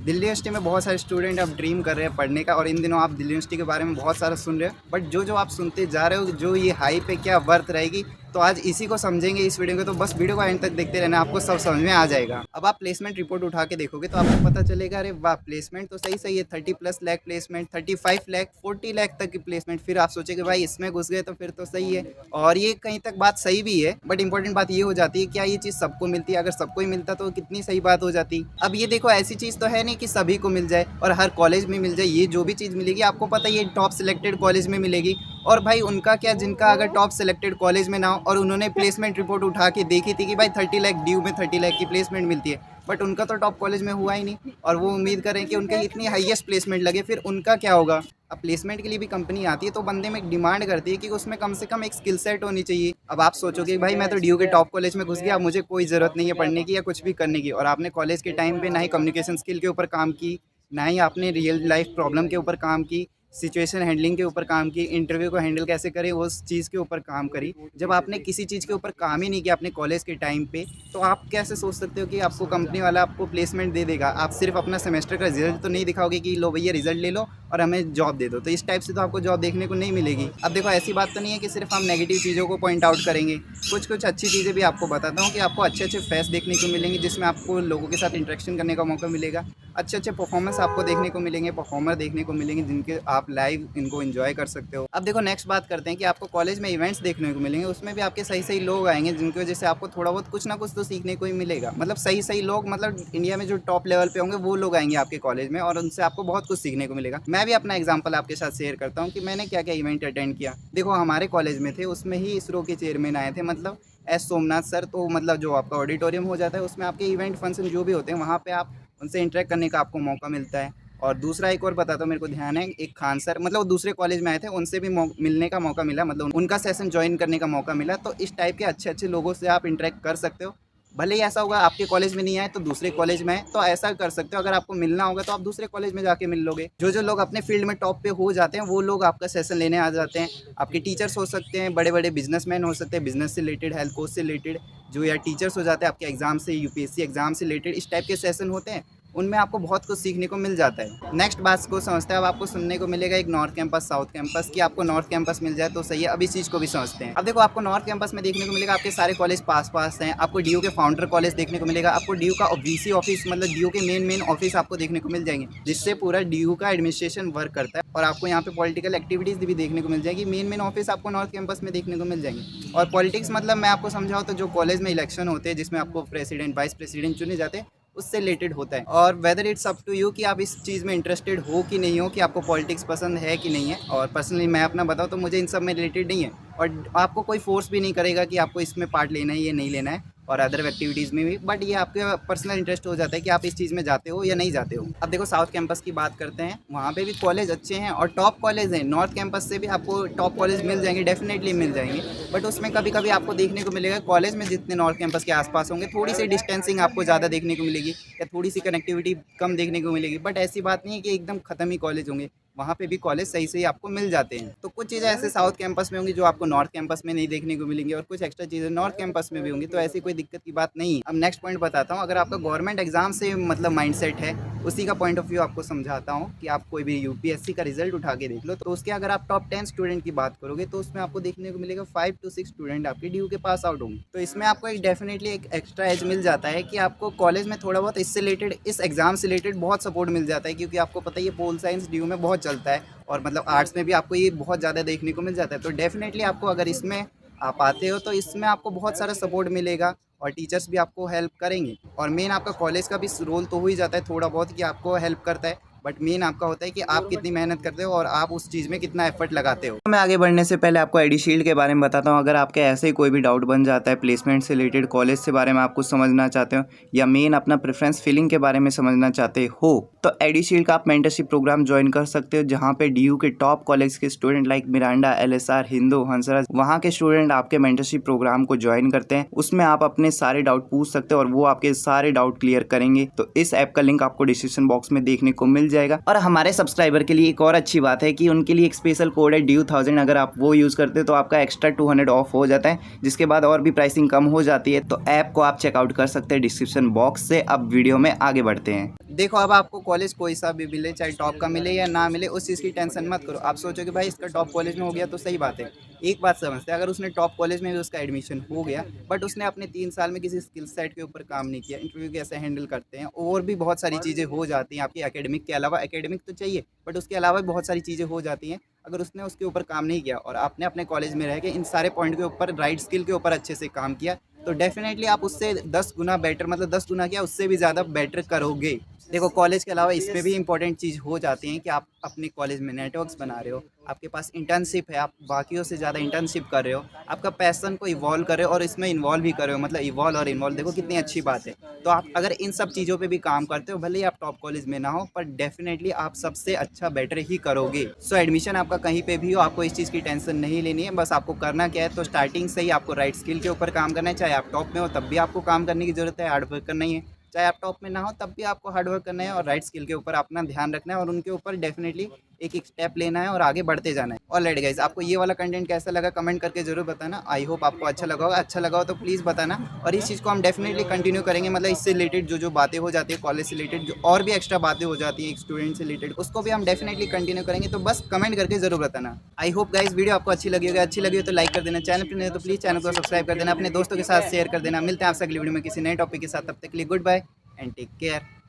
Delhi university में बहुत सारे स्टूडेंट अब ड्रीम कर रहे हैं पढ़ने का और इन दिनों आप दिल्ली यूनिवर्सिटी के बारे में बहुत सारा सुन रहे हो, बट जो आप सुनते जा रहे हो, जो ये हाइप है क्या वर्थ रहेगी, तो आज इसी को समझेंगे इस वीडियो को। तो बस वीडियो को एंड तक देखते रहना, आपको सब समझ में आ जाएगा। अब आप प्लेसमेंट रिपोर्ट उठा के देखोगे तो आपको पता चलेगा, अरे वाह, प्लेसमेंट तो सही सही है, 30+ लाख प्लेसमेंट, 35 लाख, 40 लाख तक की प्लेसमेंट। फिर आप सोचेंगे भाई इसमें घुस गए तो फिर तो सही है, और ये कहीं तक बात सही भी है, बट इंपॉर्टेंट बात ये हो जाती है, क्या ये चीज़ सबको मिलती है? अगर सबको ही मिलता तो कितनी सही बात हो जाती। अब ये देखो, ऐसी चीज़ तो है नहीं कि सभी को मिल जाए और हर कॉलेज में मिल जाए। ये जो भी चीज़ मिलेगी आपको पता है ये टॉप सिलेक्टेड कॉलेज में मिलेगी। और भाई उनका क्या, जिनका अगर टॉप सिलेक्टेड कॉलेज में ना हो और उन्होंने प्लेसमेंट रिपोर्ट उठा के देखी थी कि भाई 30 लाख ड्यू में 30 लाख की प्लेसमेंट मिलती है, बट उनका तो टॉप कॉलेज में हुआ ही नहीं, और वो उम्मीद करें कि उनके इतनी हाईएस्ट प्लेसमेंट लगे, फिर उनका क्या होगा? अब प्लेसमेंट के लिए भी कंपनी आती है तो बंदे में एक डिमांड करती है कि उसमें कम से कम एक स्किल सेट होनी चाहिए। अब आप सोचोगे भाई मैं तो ड्यू के टॉप कॉलेज में घुस गया, अब मुझे कोई ज़रूरत नहीं है पढ़ने की या कुछ भी करने की, और आपने कॉलेज के टाइम पे ना ही कम्युनिकेशन स्किल के ऊपर काम की, ना ही आपने रियल लाइफ प्रॉब्लम के ऊपर काम की, सिचुएशन हैंडलिंग के ऊपर काम की, इंटरव्यू को हैंडल कैसे करें उस चीज़ के ऊपर काम करी। जब आपने किसी चीज़ के ऊपर काम ही नहीं किया अपने कॉलेज के टाइम पे, तो आप कैसे सोच सकते हो कि आपको कंपनी वाला आपको प्लेसमेंट दे देगा? आप सिर्फ अपना सेमेस्टर का रिजल्ट तो नहीं दिखाओगे कि लो भैया रिजल्ट ले लो और हमें जॉब दे दो, तो इस टाइप से तो आपको जॉब देखने को नहीं मिलेगी। अब देखो, ऐसी बात तो नहीं है कि सिर्फ हम नेगेटिव चीज़ों को पॉइंट आउट करेंगे, कुछ कुछ अच्छी चीज़ें भी आपको बताता हूँ कि आपको अच्छे अच्छे फेस देखने को मिलेंगे, जिसमें आपको लोगों के साथ इंटरेक्शन करने का मौका मिलेगा। अच्छे अच्छे परफॉर्मेंस आपको देखने को मिलेंगे, परफॉर्मर देखने को मिलेंगे, जिनके आप लाइव इनको एंजॉय कर सकते हो। अब देखो, नेक्स्ट बात करते हैं कि आपको कॉलेज में इवेंट्स देखने को मिलेंगे, उसमें भी आपके सही सही लोग आएंगे, जिनकी वजह से आपको थोड़ा बहुत कुछ ना कुछ तो सीखने को ही मिलेगा। मतलब सही सही लोग, मतलब इंडिया में जो टॉप लेवल पे होंगे वो लोग आएंगे आपके कॉलेज में, और उनसे आपको बहुत कुछ सीखने को मिलेगा। मैं भी अपना एग्जाम्पल आपके साथ शेयर करता हूँ कि मैंने क्या क्या इवेंट अटेंड किया। देखो, हमारे कॉलेज में थे, उसमें ही इसरो के चेयरमैन आए थे, मतलब एस सोमनाथ सर। तो मतलब जो आपका ऑडिटोरियम हो जाता है उसमें आपके इवेंट फंक्शन जो भी होते हैं, वहाँ पे आप उनसे इंटरेक्ट करने का आपको मौका मिलता है। और दूसरा एक और बताता हूँ, मेरे को ध्यान है, एक खान सर, मतलब वो दूसरे कॉलेज में आए थे, उनसे भी मिलने का मौका मिला, मतलब उनका सेशन ज्वाइन करने का मौका मिला। तो इस टाइप के अच्छे अच्छे लोगों से आप इंटरेक्ट कर सकते हो। भले ही ऐसा होगा आपके कॉलेज में नहीं आए तो दूसरे कॉलेज में आए, तो ऐसा कर सकते हो। अगर आपको मिलना होगा तो आप दूसरे कॉलेज में जाके मिल लोगे। जो जो लोग अपने फील्ड में टॉप पे हो जाते हैं वो लोग आपका सेशन लेने आ जाते हैं। आपके टीचर्स हो सकते हैं, बड़े बड़े बिजनेसमैन हो सकते हैं, बिजनेस से रिलेटेड, हेल्थ कोच से रिलेटेड, जो या टीचर्स हो जाते हैं आपके एग्जाम से, यूपीएससी एग्जाम से रिलेटेड, इस टाइप के सेशन होते हैं। उनमें आपको बहुत कुछ सीखने को मिल जाता है। नेक्स्ट बात को समझते हैं। अब आपको सुनने को मिलेगा एक नॉर्थ कैंपस, साउथ कैंपस, कि आपको नॉर्थ कैंपस मिल जाए तो सही है। अब इस चीज़ को भी समझते हैं। अब देखो, आपको नॉर्थ कैंपस में देखने को मिलेगा आपके सारे कॉलेज पास पास हैं। आपको डीयू के फाउंडर कॉलेज देखने को मिलेगा, आपको डीयू का वीसी ऑफिस, मतलब डीयू के मेन मेन ऑफिस आपको देखने को मिल जाएंगे, जिससे पूरा डीयू का एडमिनिस्ट्रेशन वर्क करता है। और आपको यहाँ पे पॉलिटिकल एक्टिविटीज़ भी देखने को मिल जाएगी। मेन मेन ऑफिस आपको नॉर्थ कैंपस में देखने को मिल जाएंगे। और पॉलिटिक्स, मतलब मैं आपको समझाऊँ तो जो कॉलेज में इलेक्शन होते हैं, जिसमें आपको प्रेसिडेंट, वाइस प्रेसिडेंट चुने जाते हैं, उससे रिलेटेड होता है। और whether it's up to you कि आप इस चीज़ में इंटरेस्टेड हो कि नहीं हो, कि आपको पॉलिटिक्स पसंद है कि नहीं है। और पर्सनली मैं अपना बताऊँ तो मुझे इन सब में रिलेटेड नहीं है, और आपको कोई फोर्स भी नहीं करेगा कि आपको इसमें पार्ट लेना है या नहीं लेना है, और अदर एक्टिविटीज़ में भी। बट ये आपके पर्सनल इंटरेस्ट हो जाता है कि आप इस चीज़ में जाते हो या नहीं जाते हो। अब देखो, साउथ कैंपस की बात करते हैं। वहाँ पे भी कॉलेज अच्छे हैं और टॉप कॉलेज हैं। नॉर्थ कैंपस से भी आपको टॉप कॉलेज मिल जाएंगे, डेफिनेटली मिल जाएंगे। बट उसमें कभी कभी आपको देखने को मिलेगा, कॉलेज में जितने नॉर्थ कैंपस के आसपास होंगे, थोड़ी सी डिस्टेंसिंग आपको ज़्यादा देखने को मिलेगी, या थोड़ी सी कनेक्टिविटी कम देखने को मिलेगी। बट ऐसी बात नहीं है कि एकदम ख़त्म ही कॉलेज होंगे, वहाँ पे भी कॉलेज सही सही आपको मिल जाते हैं। तो कुछ चीज़ें ऐसे साउथ कैंपस में होंगी जो आपको नॉर्थ कैंपस में नहीं देखने को मिलेंगी, और कुछ एक्स्ट्रा चीज़ें नॉर्थ कैंपस में भी होंगी, तो ऐसी कोई दिक्कत की बात नहीं है। अब नेक्स्ट पॉइंट बताता हूँ। अगर आपका गवर्नमेंट एग्जाम से मतलब माइंडसेट है, उसी का पॉइंट ऑफ व्यू आपको समझाता हूँ कि आप कोई भी यूपीएससी का रिजल्ट उठा के देख लो, तो उसके अगर आप टॉप 10 स्टूडेंट की बात करोगे तो उसमें आपको देखने को मिलेगा 5 to 6 स्टूडेंट आपके ड्यू के पास आउट होंगे। तो इसमें आपको एक डेफिनेटली एक एक्स्ट्रा एज मिल जाता है कि आपको कॉलेज में थोड़ा बहुत इससे रिलेटेड, इस एग्जाम से रिलेटेड बहुत सपोर्ट मिल जाता है, क्योंकि आपको पता है ये पोल साइंस ड्यू में बहुत चलता है, और मतलब आर्ट्स में भी आपको ये बहुत ज़्यादा देखने को मिल जाता है। तो डेफिनेटली आपको अगर इसमें आप आते हो तो इसमें आपको बहुत सारा सपोर्ट मिलेगा, और टीचर्स भी आपको हेल्प करेंगे। और मेन आपका कॉलेज का भी रोल तो हो ही जाता है थोड़ा बहुत कि आपको हेल्प करता है, बट मेन आपका होता है कि आप कितनी मेहनत करते हो और आप उस चीज़ में कितना एफर्ट लगाते हो। तो मैं आगे बढ़ने से पहले आपको आईडी शील्ड के बारे में बताता हूँ। अगर आपके ऐसे ही कोई भी डाउट बन जाता है प्लेसमेंट से रिलेटेड, कॉलेज से बारे में आप कुछ समझना चाहते हो, या मेन अपना प्रेफरेंस फिलिंग के बारे में समझना चाहते हो, तो आईडी शील्ड का आप मेंटरशिप प्रोग्राम ज्वाइन कर सकते हो, जहाँ पे डीयू के टॉप कॉलेज के student like Miranda, LSR, Hindu, Hansraj, वहाँ के स्टूडेंट आपके मेंटरशिप प्रोग्राम को ज्वाइन करते हैं। उसमें आप अपने सारे डाउट पूछ सकते हो और वो आपके सारे डाउट क्लियर करेंगे। तो इस ऐप का लिंक आपको डिस्क्रिप्शन बॉक्स में देखने को मिल जाएगा। और हमारे सब्सक्राइबर के लिए एक और अच्छी बात है कि उनके लिए एक स्पेशल कोड है DU1000, अगर आप वो यूज़ करते हो तो आपका एक्स्ट्रा 200 ऑफ हो जाता है, जिसके बाद और भी प्राइसिंग कम हो जाती है। तो ऐप को आप चेकआउट कर सकते हैं डिस्क्रिप्शन बॉक्स से। अब वीडियो में आगे बढ़ते हैं। देखो, अब आपको कॉलेज कोई सा भी मिले, चाहे टॉप का मिले या ना मिले, उस चीज़ की टेंशन मत करो। आप सोचो कि भाई इसका टॉप कॉलेज में हो गया तो सही बात है। एक बात समझते हैं, अगर उसने टॉप कॉलेज में भी उसका एडमिशन हो गया बट उसने अपने 3 साल में किसी स्किल सेट के ऊपर काम नहीं किया, इंटरव्यू कैसे हैंडल करते हैं और भी बहुत सारी चीज़ें हो जाती हैं आपकी एकेडमिक के अलावा। एकेडमिक तो चाहिए बट उसके अलावा भी बहुत सारी चीज़ें हो जाती हैं। अगर उसने उसके ऊपर काम नहीं किया और आपने अपने कॉलेज में रह के इन सारे पॉइंट के ऊपर, राइट स्किल के ऊपर अच्छे से काम किया, तो डेफिनेटली आप उससे 10 गुना बेटर, मतलब 10 गुना क्या, उससे भी ज़्यादा बेटर करोगे। देखो, कॉलेज के अलावा इसमें भी इंपॉर्टेंट चीज़ हो जाती है कि आप अपने कॉलेज में नेटवर्क्स बना रहे हो, आपके पास इंटर्नशिप है, आप बाकियों से ज़्यादा इंटर्नशिप कर रहे हो, आपका पैशन को इवॉल्व कर रहे हो और इसमें इन्वॉल्व भी कर रहे हो, मतलब इवॉल्व और इन्वॉल्व, देखो कितनी अच्छी बात है। तो आप अगर इन सब चीज़ों पे भी काम करते हो, भले ही आप टॉप कॉलेज में ना हो, पर डेफिनेटली आप सबसे अच्छा बेटर ही करोगे। सो एडमिशन आपका कहीं पे भी हो, आपको इस चीज़ की टेंशन नहीं लेनी है। बस आपको करना क्या है, तो स्टार्टिंग से ही आपको राइट स्किल के ऊपर काम करना है। चाहे आप टॉप में हो तब भी आपको काम करने की ज़रूरत है, हार्ड वर्क करना ही है। चाहे आप टॉप में ना हो तब भी आपको हार्ड वर्क करना है और राइट स्किल के ऊपर अपना ध्यान रखना है और उनके ऊपर डेफिनेटली एक एक स्टेप लेना है और आगे बढ़ते जाना है। ऑलराइट गाइस, आपको ये वाला कंटेंट कैसा लगा कमेंट करके जरूर बताना। आई होप आपको अच्छा लगा होगा। अच्छा लगा हो तो प्लीज़ बताना, और इस चीज़ को हम डेफिनेटली कंटिन्यू करेंगे। मतलब इससे रिलेटेड जो जो बातें हो जाती है, कॉलेज से रिलेटेड जो और भी एक्स्ट्रा बातें हो जाती है, एक स्टूडेंट से रिलेटेड, उसको भी हम डेफिनेटली कंटिन्यू करेंगे। तो बस कमेंट करके जरूर बताना। आई होप गाइस वीडियो आपको अच्छी लगी होगी। अच्छी लगी हो तो लाइक कर देना, चैनल पर नहीं हो तो प्लीज़ चैनल को सब्सक्राइब कर देना, अपने दोस्तों के साथ शेयर कर देना। मिलते हैं आपसे अगली वीडियो में किसी नए टॉपिक के साथ। तब तक के लिए good bye and take care.